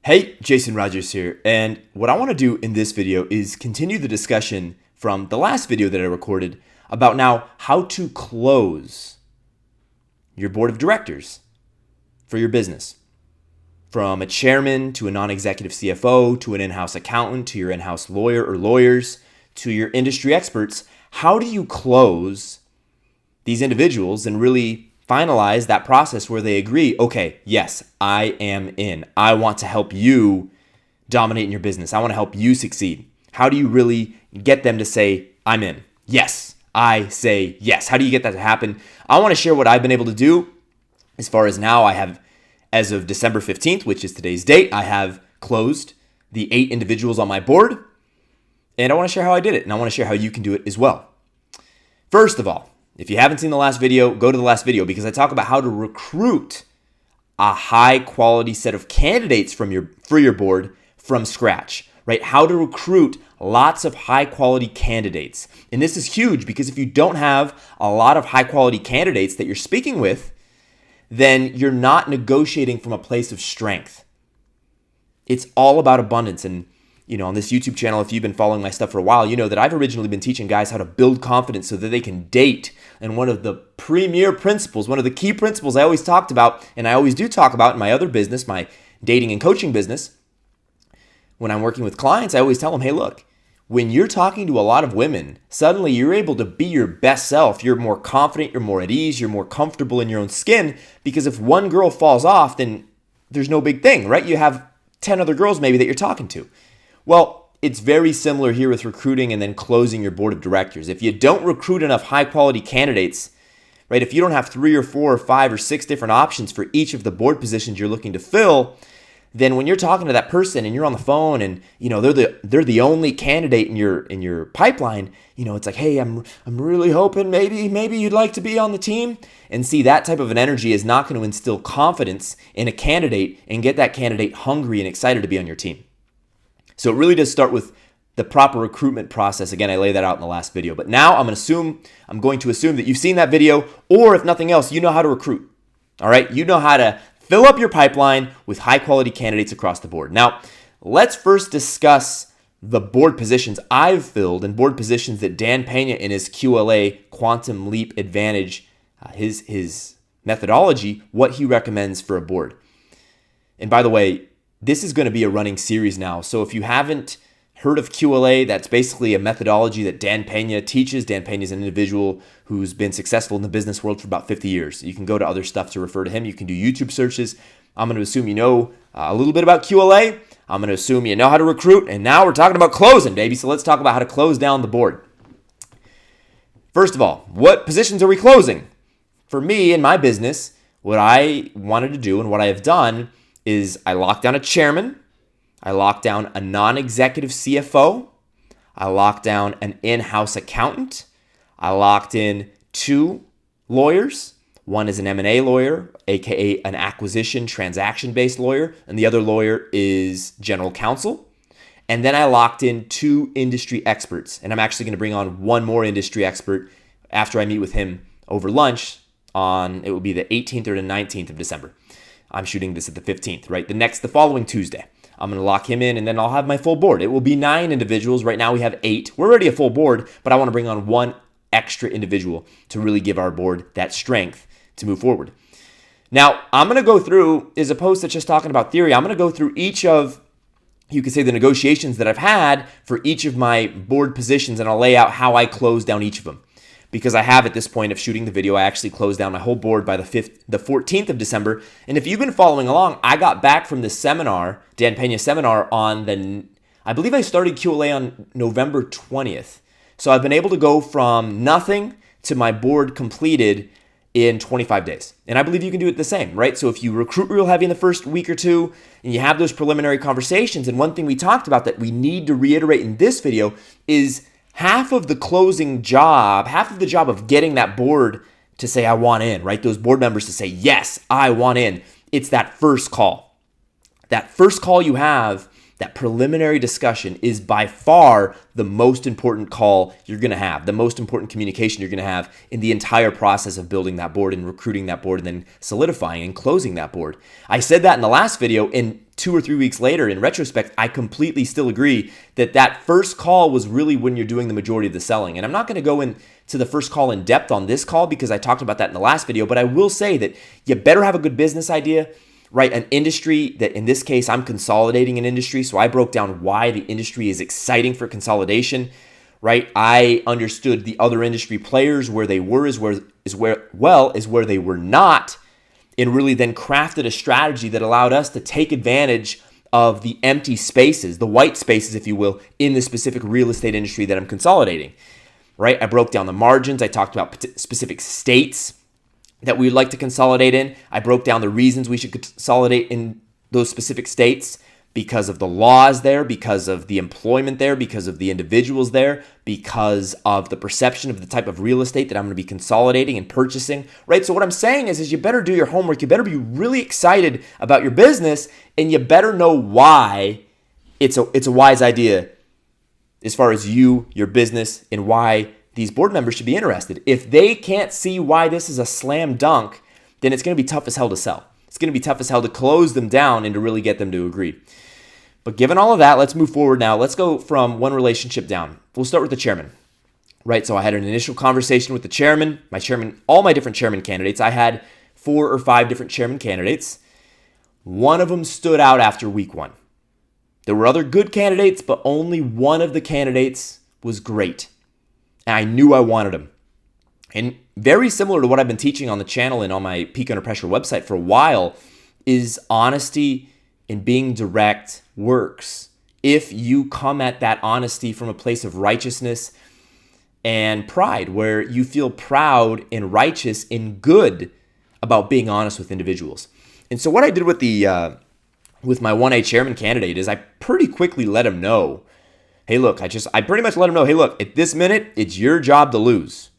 Hey, Jason Rogers here, and what I want to do in this video is continue the discussion from the last video that I recorded about now how to close your board of directors for your business. From a chairman to a non-executive CFO to an in-house accountant to your in-house lawyer or lawyers to your industry experts, how do you close these individuals and really finalize that process where they agree, okay, yes, I am in. I want to help you dominate in your business. I want to help you succeed. How do you really get them to say, I'm in? Yes, I say yes. How do you get that to happen? I want to share what I've been able to do as far as now. I have, as of December 15th, which is today's date, I have closed the 8 individuals on my board. And I want to share how I did it. And I want to share how you can do it as well. First of all, if you haven't seen the last video, go to the last video because I talk about how to recruit a high quality set of candidates for your board from scratch, right? How to recruit lots of high quality candidates. And this is huge because if you don't have a lot of high quality candidates that you're speaking with, then you're not negotiating from a place of strength. It's all about abundance. And on this YouTube channel, if you've been following my stuff for a while, you know that I've originally been teaching guys how to build confidence so that they can date. And one of the premier principles, one of the key principles I always talked about, and I always do talk about in my other business, my dating and coaching business, when I'm working with clients, I always tell them, hey, look, when you're talking to a lot of women, suddenly you're able to be your best self. You're more confident, you're more at ease, you're more comfortable in your own skin, because if one girl falls off, then there's no big thing, right? You have 10 other girls maybe that you're talking to. Well, it's very similar here with recruiting and then closing your board of directors. If you don't recruit enough high quality candidates, right? If you don't have 3 or 4 or 5 or 6 different options for each of the board positions you're looking to fill, then when you're talking to that person and you're on the phone and they're the only candidate in your pipeline, it's like, hey, I'm really hoping maybe you'd like to be on the team. And see, that type of an energy is not going to instill confidence in a candidate and get that candidate hungry and excited to be on your team. So it really does start with the proper recruitment process. Again, I laid that out in the last video. But now I'm going to assume that you've seen that video, or if nothing else, you know how to recruit. All right? You know how to fill up your pipeline with high-quality candidates across the board. Now, let's first discuss the board positions I've filled and board positions that Dan Pena in his QLA Quantum Leap Advantage, his methodology, what he recommends for a board. And by the way, this is going to be a running series now. So if you haven't heard of QLA, that's basically a methodology that Dan Pena teaches. Dan Pena is an individual who's been successful in the business world for about 50 years. You can go to other stuff to refer to him. You can do YouTube searches. I'm going to assume you know a little bit about QLA. I'm going to assume you know how to recruit. And now we're talking about closing, baby. So let's talk about how to close down the board. First of all, what positions are we closing? For me in my business, what I wanted to do and what I have done is I locked down a chairman, I locked down a non-executive CFO, I locked down an in-house accountant, I locked in 2 lawyers. One is an M&A lawyer, aka an acquisition transaction-based lawyer, and the other lawyer is general counsel. And then I locked in 2 industry experts, and I'm actually going to bring on one more industry expert after I meet with him over lunch it will be the 18th or the 19th of December. I'm shooting this at the 15th, right? The following Tuesday. I'm going to lock him in and then I'll have my full board. It will be 9 individuals. Right now we have 8. We're already a full board, but I want to bring on one extra individual to really give our board that strength to move forward. Now, I'm going to go through, as opposed to just talking about theory, I'm going to go through each of, you could say, the negotiations that I've had for each of my board positions, and I'll lay out how I close down each of them. Because I have, at this point of shooting the video, I actually closed down my whole board by the 14th of December. And if you've been following along, I got back from this seminar, Dan Pena seminar, I believe I started QLA on November 20th. So I've been able to go from nothing to my board completed in 25 days. And I believe you can do it the same, right? So if you recruit real heavy in the first week or 2 and you have those preliminary conversations, and one thing we talked about that we need to reiterate in this video is half of the job of getting that board to say, I want in, right? Those board members to say, yes, I want in. It's that first call. That first call you have That preliminary discussion is by far the most important call you're going to have, the most important communication you're going to have in the entire process of building that board and recruiting that board and then solidifying and closing that board. I said that in the last video, and 2 or 3 weeks later, in retrospect, I completely still agree that that first call was really when you're doing the majority of the selling. And I'm not going to go into the first call in depth on this call because I talked about that in the last video, but I will say that you better have a good business idea, right? An industry that, in this case, I'm consolidating an industry. So I broke down why the industry is exciting for consolidation, right? I understood the other industry players, where they were is where they were not, and really then crafted a strategy that allowed us to take advantage of the empty spaces, the white spaces, if you will, in the specific real estate industry that I'm consolidating, right? I broke down the margins. I talked about specific states that we'd like to consolidate in. I broke down the reasons we should consolidate in those specific states, because of the laws there, because of the employment there, because of the individuals there, because of the perception of the type of real estate that I'm going to be consolidating and purchasing, right? So what I'm saying is you better do your homework. You better be really excited about your business, and you better know why it's a wise idea as far as you, your business, and why these board members should be interested. If they can't see why this is a slam dunk, then it's going to be tough as hell to sell. It's going to be tough as hell to close them down and to really get them to agree. But given all of that, let's move forward now. Let's go from one relationship down. We'll start with the chairman, right? So I had an initial conversation with the chairman, all my different chairman candidates. I had 4 or 5 different chairman candidates. One of them stood out after week 1. There were other good candidates, but only one of the candidates was great. And I knew I wanted him. And very similar to what I've been teaching on the channel and on my Peak Under Pressure website for a while is honesty and being direct works. If you come at that honesty from a place of righteousness and pride, where you feel proud and righteous and good about being honest with individuals. And so what I did with with my 1A chairman candidate is I pretty quickly let him know, hey, look, I pretty much let him know, hey, look, at this minute, it's your job to lose.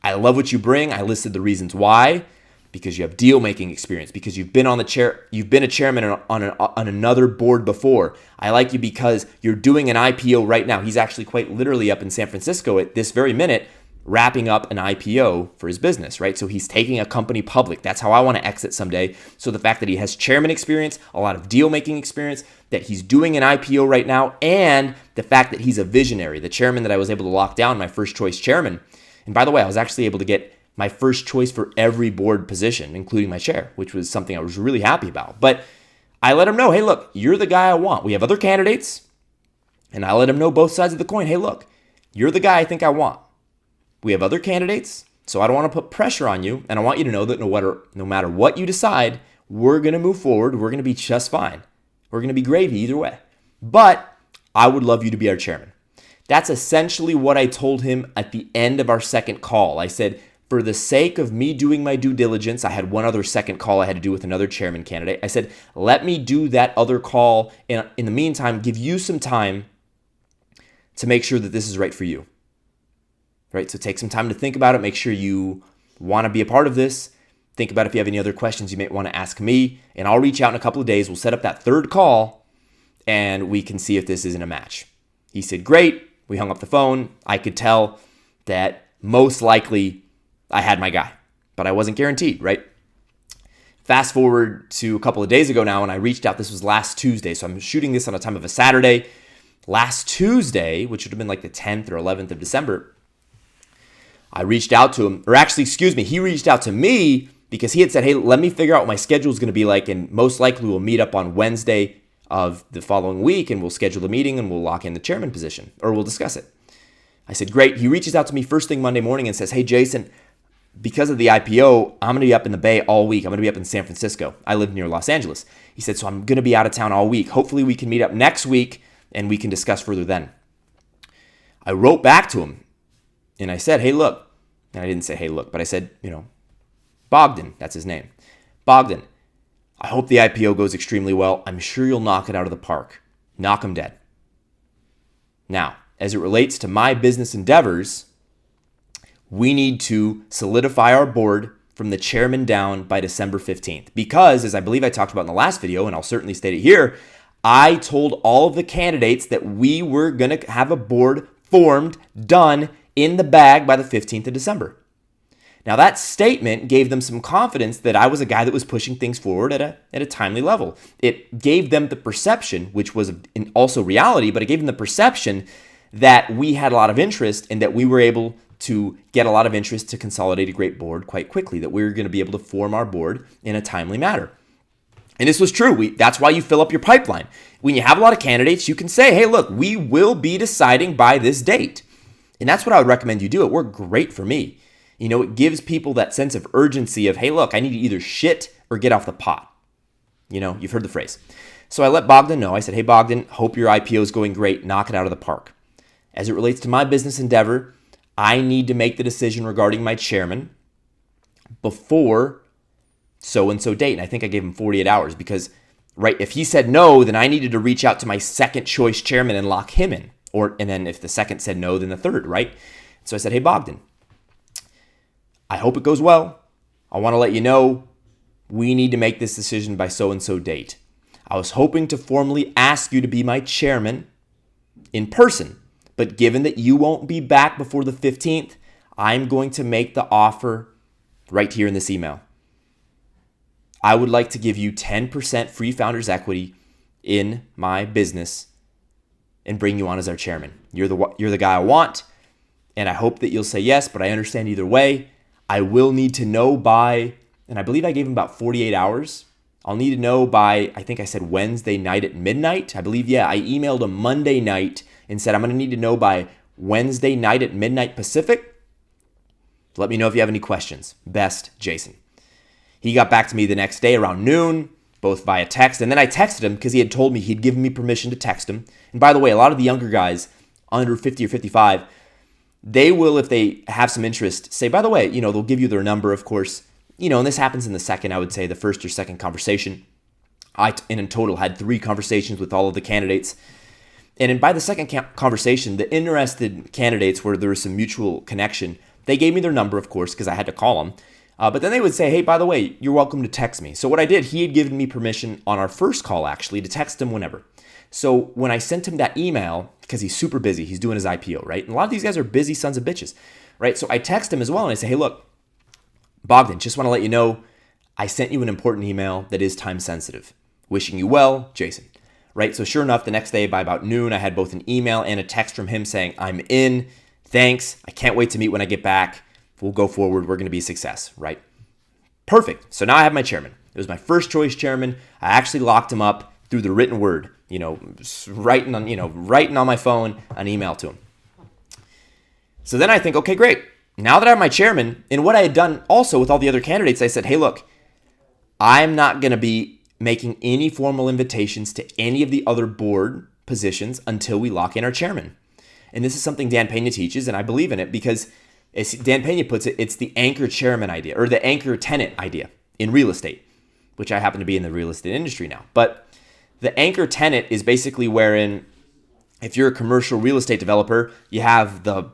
I love what you bring. I listed the reasons why, because you have deal-making experience, because you've been a chairman on another board before. I like you because you're doing an IPO right now. He's actually quite literally up in San Francisco at this very minute, wrapping up an IPO for his business, right? So he's taking a company public. That's how I want to exit someday. So the fact that he has chairman experience, a lot of deal-making experience, that he's doing an IPO right now, and the fact that he's a visionary, the chairman that I was able to lock down, my first choice chairman. And by the way, I was actually able to get my first choice for every board position, including my chair, which was something I was really happy about. But I let him know, hey, look, you're the guy I want. We have other candidates, and I let him know both sides of the coin. Hey, look, you're the guy I think I want. We have other candidates, so I don't want to put pressure on you, and I want you to know that no matter what you decide, we're going to move forward. We're going to be just fine. We're going to be gravy either way. But I would love you to be our chairman. That's essentially what I told him at the end of our second call. I said, for the sake of me doing my due diligence, I had one other second call I had to do with another chairman candidate. I said, let me do that other call, and in the meantime, give you some time to make sure that this is right for you. Right? So take some time to think about it. Make sure you want to be a part of this. Think about if you have any other questions you may want to ask me, and I'll reach out in a couple of days. We'll set up that third call, and we can see if this isn't a match. He said, great. We hung up the phone. I could tell that most likely I had my guy, but I wasn't guaranteed, right? Fast forward to a couple of days ago now, and I reached out. This was last Tuesday, so I'm shooting this on a time of a Saturday. Last Tuesday, which would have been like the 10th or 11th of December, I reached out to him, he reached out to me because he had said, hey, let me figure out what my schedule is going to be like, and most likely we'll meet up on Wednesday of the following week, and we'll schedule a meeting, and we'll lock in the chairman position, or we'll discuss it. I said, great. He reaches out to me first thing Monday morning and says, hey, Jason, because of the IPO, I'm going to be up in the Bay all week. I'm going to be up in San Francisco. I live near Los Angeles. He said, so I'm going to be out of town all week. Hopefully we can meet up next week, and we can discuss further then. I wrote back to him, and I said, hey, look. And I didn't say, hey, look, but I said, Bogdan, that's his name. Bogdan, I hope the IPO goes extremely well. I'm sure you'll knock it out of the park. Knock 'em dead. Now, as it relates to my business endeavors, we need to solidify our board from the chairman down by December 15th. Because, as I believe I talked about in the last video, and I'll certainly state it here, I told all of the candidates that we were going to have a board formed, done, in the bag by the 15th of December. Now, that statement gave them some confidence that I was a guy that was pushing things forward at a timely level. It gave them the perception, which was also reality, but it gave them the perception that we had a lot of interest and that we were able to get a lot of interest to consolidate a great board quite quickly, that we were going to be able to form our board in a timely manner. And this was true. That's why you fill up your pipeline. When you have a lot of candidates, you can say, hey, look, we will be deciding by this date. And that's what I would recommend you do. It worked great for me. It gives people that sense of urgency of, hey, look, I need to either shit or get off the pot. You've heard the phrase. So I let Bogdan know. I said, hey, Bogdan, hope your IPO is going great. Knock it out of the park. As it relates to my business endeavor, I need to make the decision regarding my chairman before so-and-so date. And I think I gave him 48 hours because, right, if he said no, then I needed to reach out to my second choice chairman and lock him in. And then if the second said no, then the third, right? So I said, hey, Bogdan, I hope it goes well. I want to let you know we need to make this decision by so-and-so date. I was hoping to formally ask you to be my chairman in person, but given that you won't be back before the 15th, I'm going to make the offer right here in this email. I would like to give you 10% free founders equity in my business and bring you on as our chairman. You're the guy I want, and I hope that you'll say yes, but I understand either way. I will need to know by, and I believe I gave him about 48 hours. I'll need to know by, I think I said Wednesday night at midnight. I believe, I emailed him Monday night and said I'm going to need to know by Wednesday night at midnight Pacific. Let me know if you have any questions. Best, Jason. He got back to me the next day around noon, both via text. And then I texted him because he had told me he'd given me permission to text him. And by the way, a lot of the younger guys, under 50 or 55, they will, if they have some interest, say, by the way, they'll give you their number, of course. And this happens in the second, I would say, the first or second conversation. I, in total, had 3 conversations with all of the candidates. And by the second conversation, the interested candidates where there was some mutual connection, they gave me their number, of course, because I had to call them. But then they would say, hey, by the way, you're welcome to text me. So what I did, he had given me permission on our first call, actually, to text him whenever. So when I sent him that email, because he's super busy, he's doing his IPO, right? And a lot of these guys are busy sons of bitches, right? So I text him as well, and I say, hey, look, Bogdan, just want to let you know, I sent you an important email that is time sensitive. Wishing you well, Jason. Right? So sure enough, the next day by about noon, I had both an email and a text from him saying, I'm in, thanks, I can't wait to meet when I get back. We'll go forward, we're going to be a success, right? Perfect. So now I have my chairman. It was my first choice chairman. I actually locked him up through the written word, writing on my phone an email to him. So then I think, okay, great. Now that I have my chairman, and what I had done also with all the other candidates, I said, hey, look, I'm not going to be making any formal invitations to any of the other board positions until we lock in our chairman. And this is something Dan Pena teaches, and I believe in it because, as Dan Pena puts it, it's the anchor chairman idea, or the anchor tenant idea in real estate, which I happen to be in the real estate industry now. But the anchor tenant is basically wherein, if you're a commercial real estate developer, you have the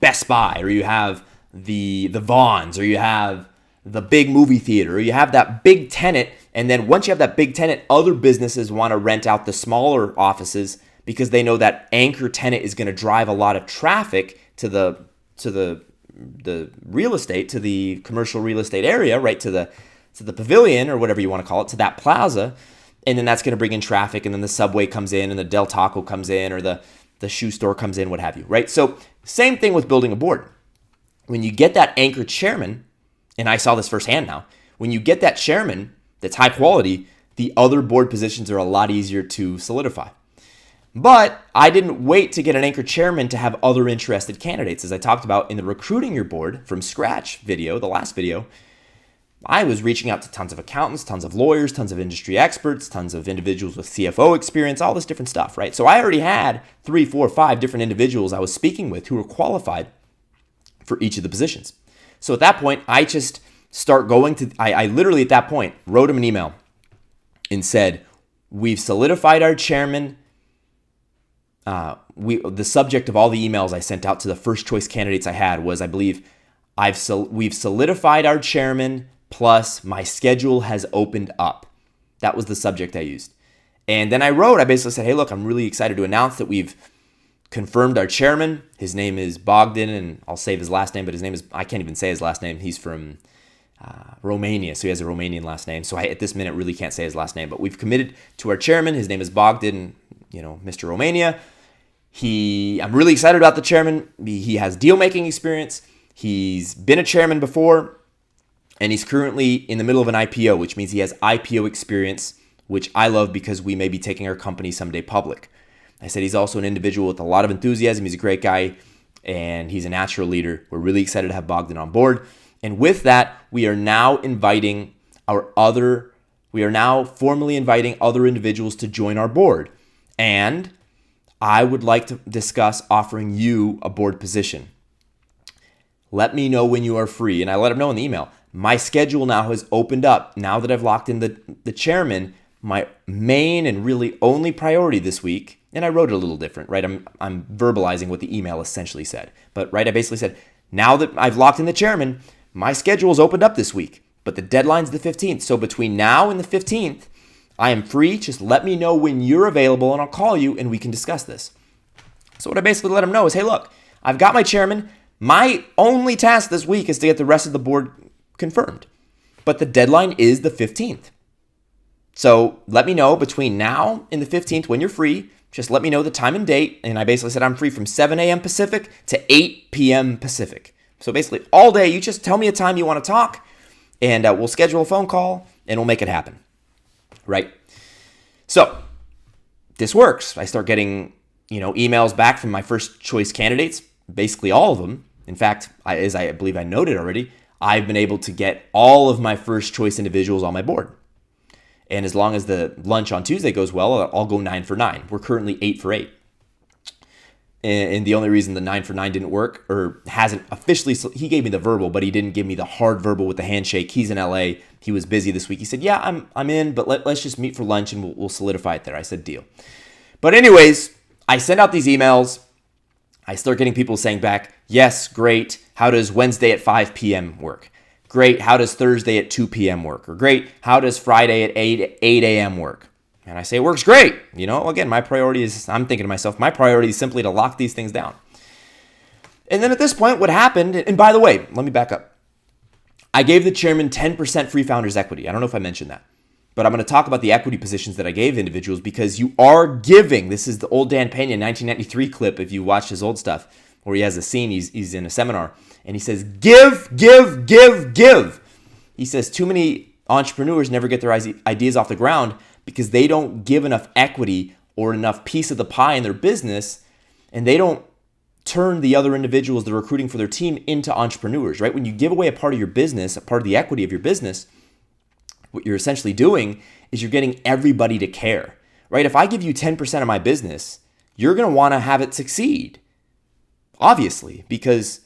Best Buy, or you have the Vons, or you have the big movie theater, or you have that big tenant. And then once you have that big tenant, other businesses want to rent out the smaller offices because they know that anchor tenant is going to drive a lot of traffic to the real estate, to the commercial real estate area, right? To the pavilion, or whatever you want to call it, to that plaza. And then that's going to bring in traffic. And then the Subway comes in, and the Del Taco comes in, or the shoe store comes in, what have you, right? So same thing with building a board. When you get that anchor chairman, and I saw this firsthand now, when you get that chairman that's high quality, the other board positions are a lot easier to solidify. But I didn't wait to get an anchor chairman to have other interested candidates. As I talked about in the recruiting your board from scratch video, the last video, I was reaching out to tons of accountants, tons of lawyers, tons of industry experts, tons of individuals with CFO experience, all this different stuff, right? So I already had 3, 4, 5 different individuals I was speaking with who were qualified for each of the positions. So at that point, I just start going to, I literally at that point wrote him an email and said, we've solidified our chairman. The subject of all the emails I sent out to the first choice candidates I had was, I believe, we've solidified our chairman, plus my schedule has opened up. That was the subject I used. And then I basically said, hey, look, I'm really excited to announce that we've confirmed our chairman. His name is Bogdan, and I'll save his last name, but I can't even say his last name. He's from Romania, so he has a Romanian last name. So I, at this minute, really can't say his last name, but we've committed to our chairman. His name is Bogdan, Mr. Romania. I'm really excited about the chairman. He has deal-making experience. He's been a chairman before, and he's currently in the middle of an IPO, which means he has IPO experience, which I love because we may be taking our company someday public. I said he's also an individual with a lot of enthusiasm. He's a great guy, and he's a natural leader. We're really excited to have Bogdan on board. And with that, we are now formally inviting other individuals to join our board. And I would like to discuss offering you a board position. Let me know when you are free. And I let him know in the email. My schedule now has opened up. Now that I've locked in the chairman, my main and really only priority this week, and I wrote it a little different, right? I'm verbalizing what the email essentially said. But right, I basically said, now that I've locked in the chairman, my schedule's opened up this week, but the deadline's the 15th. So between now and the 15th, I am free. Just let me know when you're available and I'll call you and we can discuss this. So what I basically let him know is, hey, look, I've got my chairman. My only task this week is to get the rest of the board confirmed. But the deadline is the 15th. So let me know between now and the 15th when you're free. Just let me know the time and date. And I basically said I'm free from 7 a.m. Pacific to 8 p.m. Pacific. So basically all day, you just tell me a time you want to talk and we'll schedule a phone call and we'll make it happen. Right? So this works. I start getting, emails back from my first choice candidates, basically all of them. In fact, as I believe I noted already, I've been able to get all of my first choice individuals on my board. And as long as the lunch on Tuesday goes well, I'll go 9 for 9. We're currently 8 for 8. And the only reason the 9 for 9 didn't work or hasn't officially, he gave me the verbal, but he didn't give me the hard verbal with the handshake. He's in LA. He was busy this week. He said, yeah, I'm in, but let's just meet for lunch and we'll solidify it there. I said, deal. But anyways, I send out these emails. I start getting people saying back, yes, great. How does Wednesday at 5 p.m. work? Great. How does Thursday at 2 p.m. work? Or great. How does Friday at 8 a.m. work? And I say, it works great. Again, my priority is, I'm thinking to myself, my priority is simply to lock these things down. And then at this point, what happened, and by the way, let me back up. I gave the chairman 10% free founders equity. I don't know if I mentioned that, but I'm going to talk about the equity positions that I gave individuals because you are giving. This is the old Dan Pena 1993 clip. If you watch his old stuff where he has a scene, he's in a seminar and he says, give, give, give, give. He says too many entrepreneurs never get their ideas off the ground because they don't give enough equity or enough piece of the pie in their business, and they don't turn the other individuals they're recruiting for their team into entrepreneurs, right? When you give away a part of your business, a part of the equity of your business, what you're essentially doing is you're getting everybody to care, right? If I give you 10% of my business, you're going to want to have it succeed, obviously, because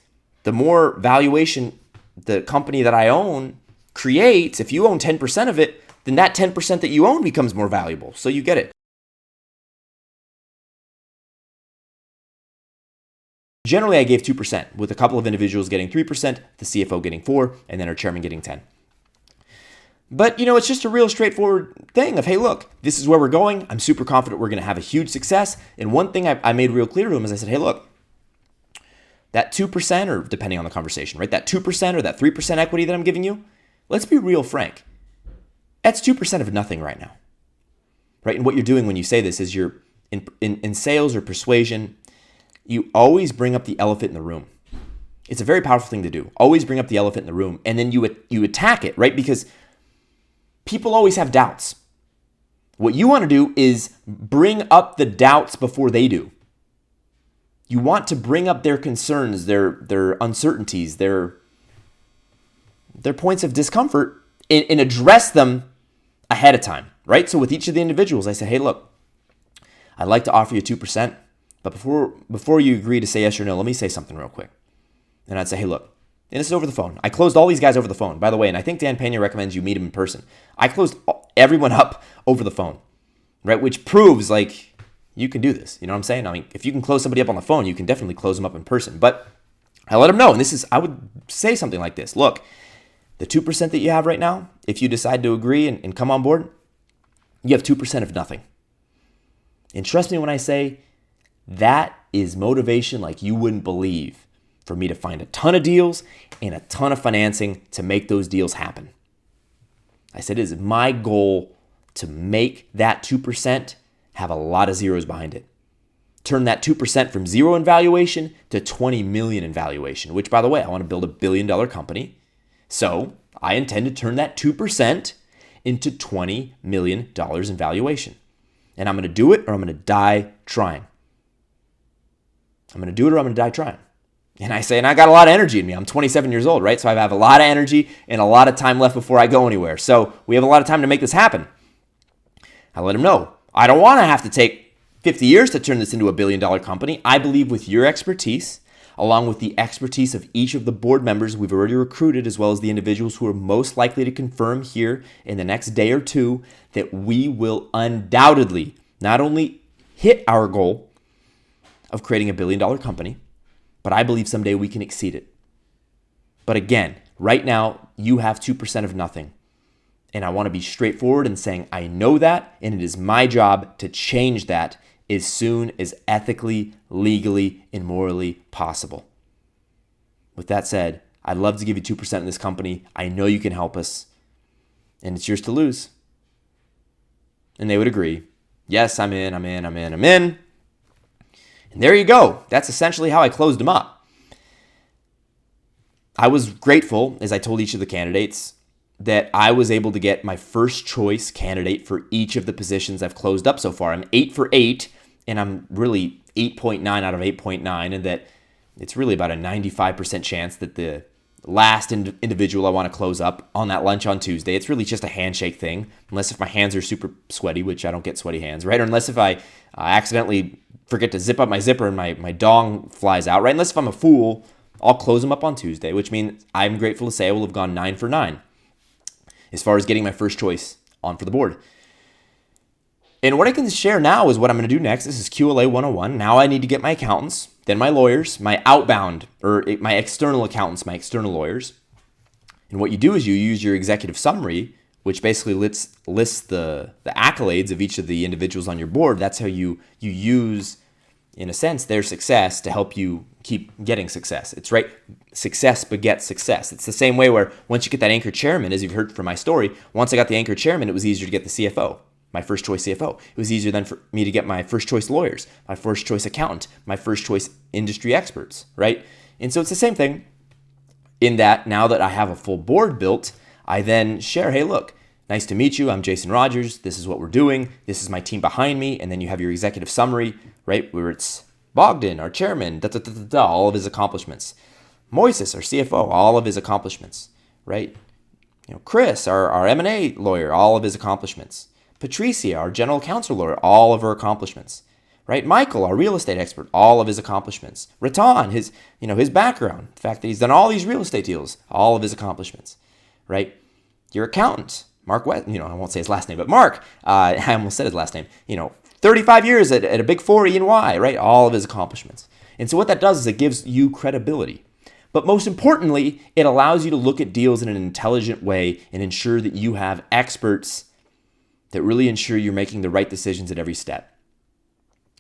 the more valuation the company that I own creates, if you own 10% of it, then that 10% that you own becomes more valuable. So you get it. Generally, I gave 2%, with a couple of individuals getting 3%, the CFO getting 4%, and then our chairman getting 10%. But, it's just a real straightforward thing of, hey, look, this is where we're going. I'm super confident we're going to have a huge success. And one thing I made real clear to him is I said, hey, look, that 2%, or depending on the conversation, right? That 2% or that 3% equity that I'm giving you, let's be real frank. That's 2% of nothing right now, right? And what you're doing when you say this is you're in sales or persuasion, you always bring up the elephant in the room. It's a very powerful thing to do. Always bring up the elephant in the room, and then you attack it, right? Because people always have doubts. What you want to do is bring up the doubts before they do. You want to bring up their concerns, their uncertainties, their points of discomfort, and address them ahead of time, right? So with each of the individuals, I said, hey, look, I'd like to offer you 2%, but before you agree to say yes or no, let me say something real quick. And I'd say, hey, look, and this is over the phone. I closed all these guys over the phone, by the way, and I think Dan Pena recommends you meet him in person. I closed everyone up over the phone, right? Which proves you can do this. You know what I'm saying? I mean, if you can close somebody up on the phone, you can definitely close them up in person. But I let them know, and I would say something like this. Look, the 2% that you have right now, if you decide to agree and come on board, you have 2% of nothing. And trust me when I say that is motivation like you wouldn't believe for me to find a ton of deals and a ton of financing to make those deals happen. I said it is my goal to make that 2% have a lot of zeros behind it. Turn that 2% from zero in valuation to 20 million in valuation, which, by the way, I want to build $1 billion company. So I intend to turn that 2% into $20 million in valuation. And I'm going to do it or I'm going to die trying. I'm going to do it or I'm going to die trying. And I say, and I got a lot of energy in me. I'm 27 years old, right? So I have a lot of energy and a lot of time left before I go anywhere. So we have a lot of time to make this happen. I let him know. I don't want to have to take 50 years to turn this into $1 billion company. I believe with your expertise, along with the expertise of each of the board members we've already recruited, as well as the individuals who are most likely to confirm here in the next day or two, that we will undoubtedly not only hit our goal of creating $1 billion company, but I believe someday we can exceed it. But again, right now, you have 2% of nothing. And I want to be straightforward in saying, I know that, and it is my job to change that as soon as ethically, legally, and morally possible. With that said, I'd love to give you 2% in this company. I know you can help us, and it's yours to lose. And they would agree. Yes, I'm in. And there you go. That's essentially how I closed them up. I was grateful, as I told each of the candidates, that I was able to get my first choice candidate for each of the positions I've closed up so far. I'm 8 for 8, and I'm really 8.9 out of 8.9, and that it's really about a 95% chance that the last individual I want to close up on that lunch on Tuesday, it's really just a handshake thing, unless if my hands are super sweaty, which I don't get sweaty hands, right? Or unless if I accidentally forget to zip up my zipper and my dong flies out, right? Unless if I'm a fool, I'll close them up on Tuesday, which means I'm grateful to say I will have gone 9 for 9 as far as getting my first choice on for the board. And what I can share now is what I'm going to do next. This is QLA 101. Now I need to get my accountants, then my lawyers, my outbound, or my external accountants, my external lawyers. And what you do is you use your executive summary, which basically lists the accolades of each of the individuals on your board. That's how you use, in a sense, their success to help you keep getting success. It's right. Success begets success. It's the same way where once you get that anchor chairman, as you've heard from my story, once I got the anchor chairman, it was easier to get the CFO, my first choice CFO. It was easier then for me to get my first choice lawyers, my first choice accountant, my first choice industry experts, right? And so it's the same thing in that now that I have a full board built, I then share, hey, look, nice to meet you. I'm Jason Rogers. This is what we're doing. This is my team behind me. And then you have your executive summary, right, where it's Bogdan, our chairman, all of his accomplishments. Moises, our CFO, all of his accomplishments, right? Chris, our M&A lawyer, all of his accomplishments. Patricia, our general counsel lawyer, all of her accomplishments, right? Michael, our real estate expert, all of his accomplishments. Ratan, his background, the fact that he's done all these real estate deals, all of his accomplishments, right? Your accountant, Mark West, I won't say his last name, but Mark, I almost said his last name, 35 years at a big four E&Y, right? All of his accomplishments. And so what that does is it gives you credibility. But most importantly, it allows you to look at deals in an intelligent way and ensure that you have experts that really ensure you're making the right decisions at every step.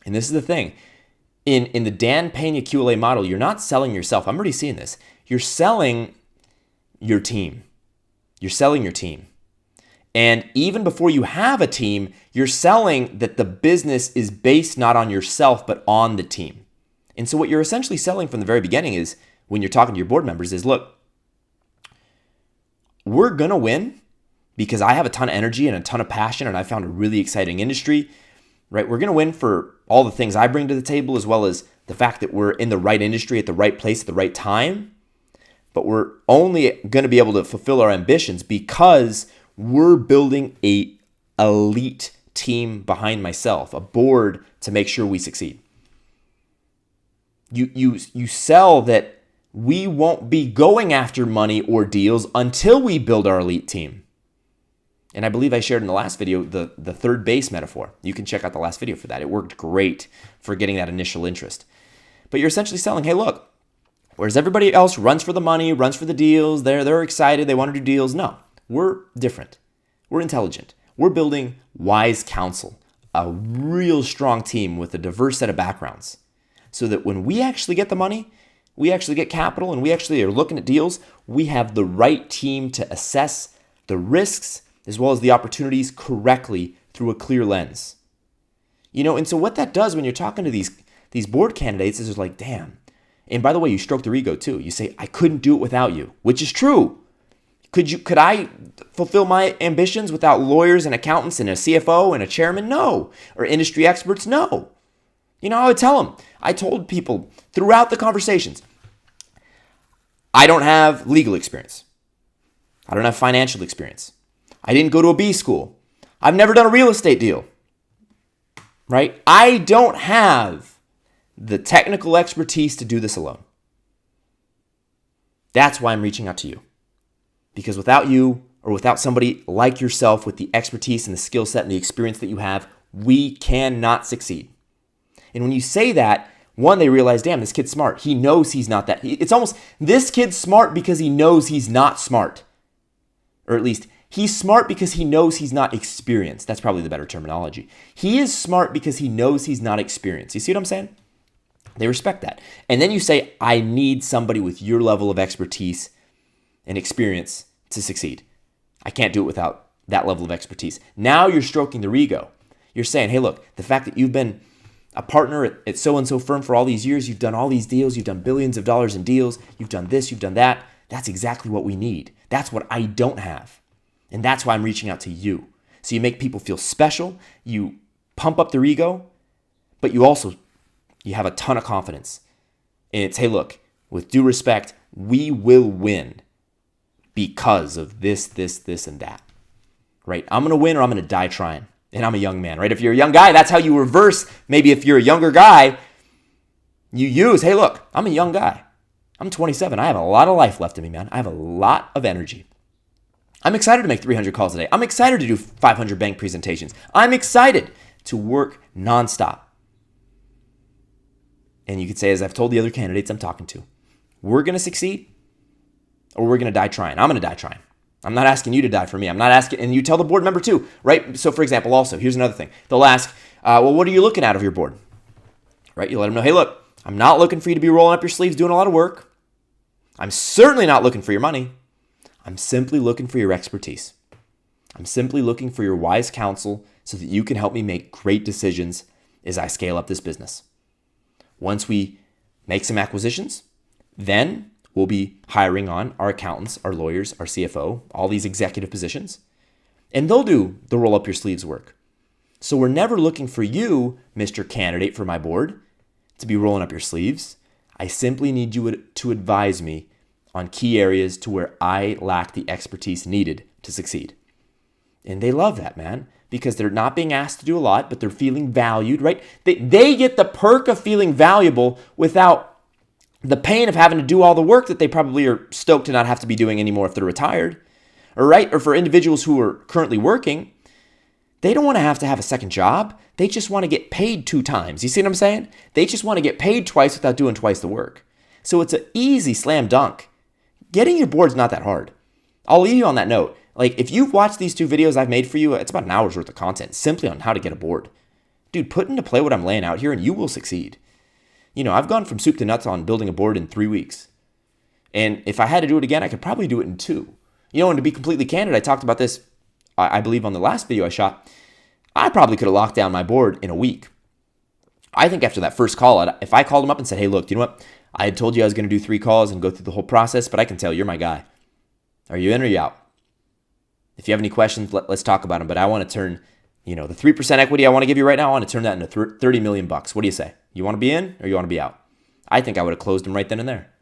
And this is the thing. In the Dan Pena QLA model, you're not selling yourself. I'm already seeing this. You're selling your team. You're selling your team. And even before you have a team, you're selling that the business is based not on yourself, but on the team. And so what you're essentially selling from the very beginning is, when you're talking to your board members, is, look, we're going to win because I have a ton of energy and a ton of passion, and I found a really exciting industry, right? We're going to win for all the things I bring to the table, as well as the fact that we're in the right industry at the right place at the right time. But we're only going to be able to fulfill our ambitions because we're building an elite team behind myself, a board to make sure we succeed. You sell that we won't be going after money or deals until we build our elite team. And I believe I shared in the last video the third base metaphor. You can check out the last video for that. It worked great for getting that initial interest. But you're essentially selling, hey, look, whereas everybody else runs for the money, runs for the deals, they're excited, they want to do deals. No, we're different. We're intelligent. We're building wise counsel, a real strong team with a diverse set of backgrounds so that when we actually get the money, we actually get capital, and we actually are looking at deals, we have the right team to assess the risks as well as the opportunities correctly through a clear lens. And so what that does when you're talking to these board candidates is like, damn. And by the way, you stroke their ego too. You say, I couldn't do it without you, which is true. Could I fulfill my ambitions without lawyers and accountants and a CFO and a chairman? No. Or industry experts? No. I would tell them. I told people throughout the conversations, I don't have legal experience. I don't have financial experience. I didn't go to a B school. I've never done a real estate deal. Right? I don't have the technical expertise to do this alone. That's why I'm reaching out to you. Because without you, or without somebody like yourself with the expertise and the skill set and the experience that you have, we cannot succeed. And when you say that, one, they realize, damn, this kid's smart. He knows he's not that. It's almost, this kid's smart because he knows he's not smart. Or at least, he's smart because he knows he's not experienced. That's probably the better terminology. He is smart because he knows he's not experienced. You see what I'm saying? They respect that. And then you say, I need somebody with your level of expertise and experience to succeed. I can't do it without that level of expertise. Now you're stroking their ego. You're saying, hey, look, the fact that you've been a partner at so-and-so firm for all these years, you've done all these deals, you've done billions of dollars in deals, you've done this, you've done that. That's exactly what we need. That's what I don't have. And that's why I'm reaching out to you. So you make people feel special, you pump up their ego, but you have a ton of confidence. And it's, hey, look, with due respect, we will win because of this, and that, right? I'm going to win or I'm going to die trying. And I'm a young man, right? If you're a young guy, that's how you reverse. Maybe if you're a younger guy, you use, hey, look, I'm a young guy. I'm 27. I have a lot of life left in me, man. I have a lot of energy. I'm excited to make 300 calls a day. I'm excited to do 500 bank presentations. I'm excited to work nonstop. And you could say, as I've told the other candidates I'm talking to, we're going to succeed or we're going to die trying. I'm going to die trying. I'm not asking you to die for me. I'm not asking, and you tell the board member too, right? So for example, also, here's another thing. They'll ask, well, what are you looking at of your board? Right? You let them know, hey, look, I'm not looking for you to be rolling up your sleeves doing a lot of work. I'm certainly not looking for your money. I'm simply looking for your expertise. I'm simply looking for your wise counsel so that you can help me make great decisions as I scale up this business. Once we make some acquisitions, then we'll be hiring on our accountants, our lawyers, our CFO, all these executive positions, and they'll do the roll up your sleeves work. So we're never looking for you, Mr. Candidate for my board, to be rolling up your sleeves. I simply need you to advise me on key areas to where I lack the expertise needed to succeed. And they love that, man, because they're not being asked to do a lot, but they're feeling valued, right? They get the perk of feeling valuable without the pain of having to do all the work that they probably are stoked to not have to be doing anymore if they're retired. Or for individuals who are currently working, they don't want to have a second job. They just want to get paid 2 times. You see what I'm saying? They just want to get paid twice without doing twice the work. So it's an easy slam dunk. Getting your board's not that hard. I'll leave you on that note. Like, if you've watched these 2 videos I've made for you, it's about an hour's worth of content simply on how to get a board. Dude, put into play what I'm laying out here and you will succeed. I've gone from soup to nuts on building a board in 3 weeks. And if I had to do it again, I could probably do it in 2. And to be completely candid, I talked about this, I believe, on the last video I shot. I probably could have locked down my board in a week. I think after that first call, if I called him up and said, hey, look, you know what? I had told you I was going to do 3 calls and go through the whole process, but I can tell you're my guy. Are you in or you out? If you have any questions, let's talk about them. But I want to turn, the 3% equity I want to give you right now, I want to turn that into $30 million. What do you say? You want to be in or you want to be out? I think I would have closed them right then and there.